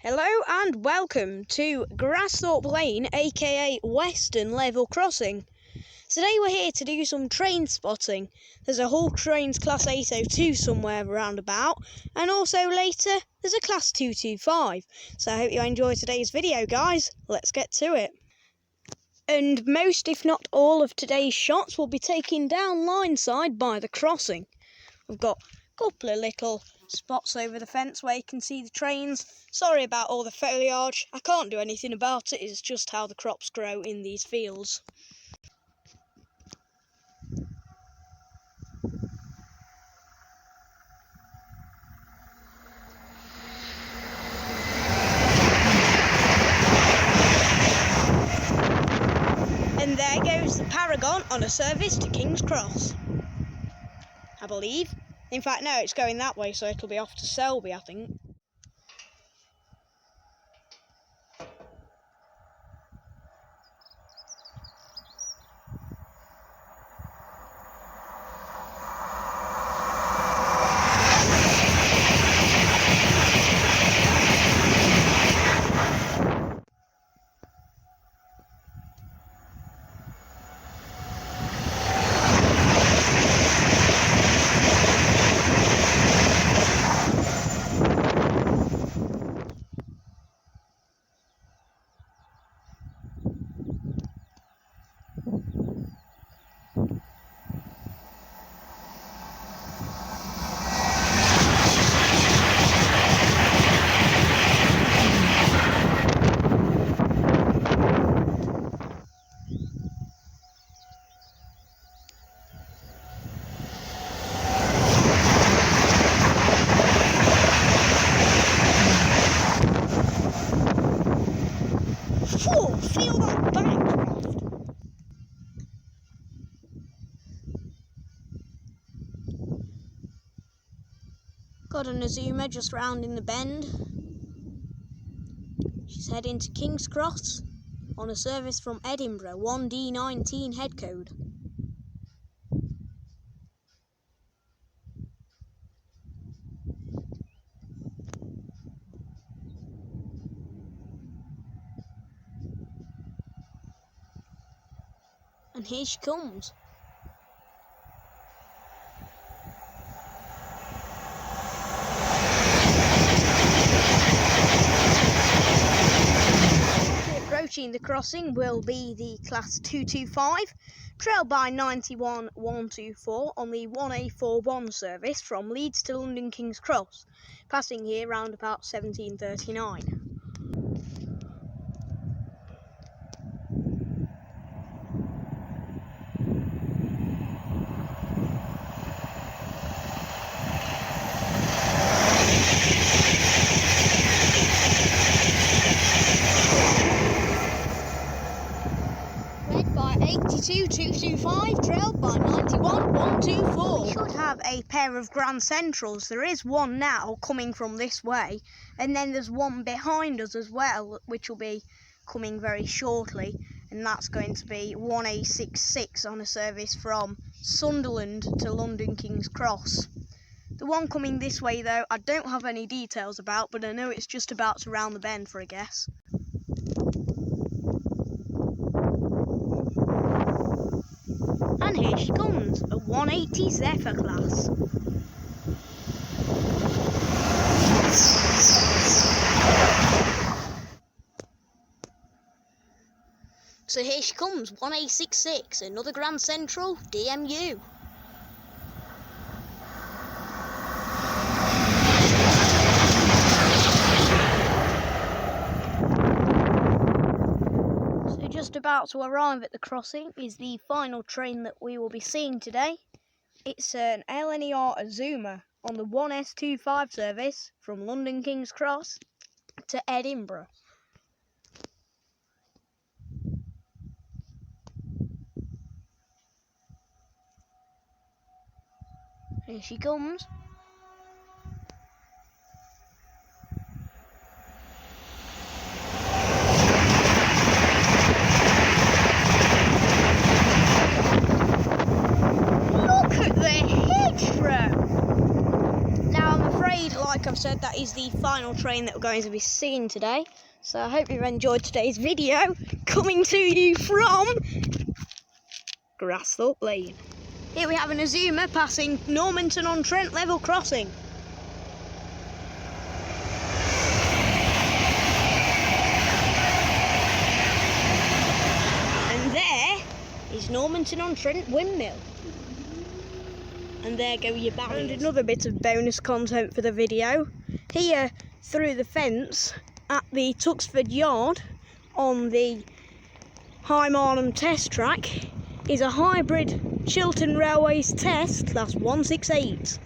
Hello and welcome to Grassthorpe Lane, aka Western Level Crossing. Today we're here to do some train spotting. There's a Hull Trains Class 802 somewhere around about, and also later there's a Class 225. So I hope you enjoy today's video, guys. Let's get to it. And most, if not all, of today's shots will be taken down line side by the crossing. We've got a couple of little spots over the fence where you can see the trains. Sorry about all the foliage, I can't do anything about it, it's just how the crops grow in these fields. And there goes the Paragon on a service to King's Cross, I believe. In fact, no, it's going that way, so it'll be off to Selby, I think. Feel that backdraft. Got an Azuma just rounding the bend. She's heading to King's Cross on a service from Edinburgh, 1D19 head code. And here she comes. Approaching the crossing will be the Class 225, trailed by 91124 on the 1A41 service from Leeds to London King's Cross, passing here round about 1739. By 82225, trailed by 91124. We should have a pair of Grand Centrals. There is one now coming from this way, and then there's one behind us as well, which will be coming very shortly, and that's going to be 1A66 on a service from Sunderland to London King's Cross. The one coming this way, though, I don't have any details about, but I know it's just about to round the bend for a guess. And here she comes, a 180 Zephyr class. So here she comes, 1A66, another Grand Central DMU. Just about to arrive at the crossing is the final train that we will be seeing today. It's an LNER Azuma on the 1S25 service from London King's Cross to Edinburgh. Here she comes. Look at the hedgerow! Now I'm afraid, like I've said, that is the final train that we're going to be seeing today. So I hope you've enjoyed today's video, coming to you from Grassthorpe Lane. Here we have an Azuma passing Normanton on Trent level crossing. And there is Normanton on Trent windmill. And there go your barriers. And another bit of bonus content for the video. Here, through the fence at the Tuxford yard on the High Marnham test track is a hybrid Chiltern Railways test, that's 168.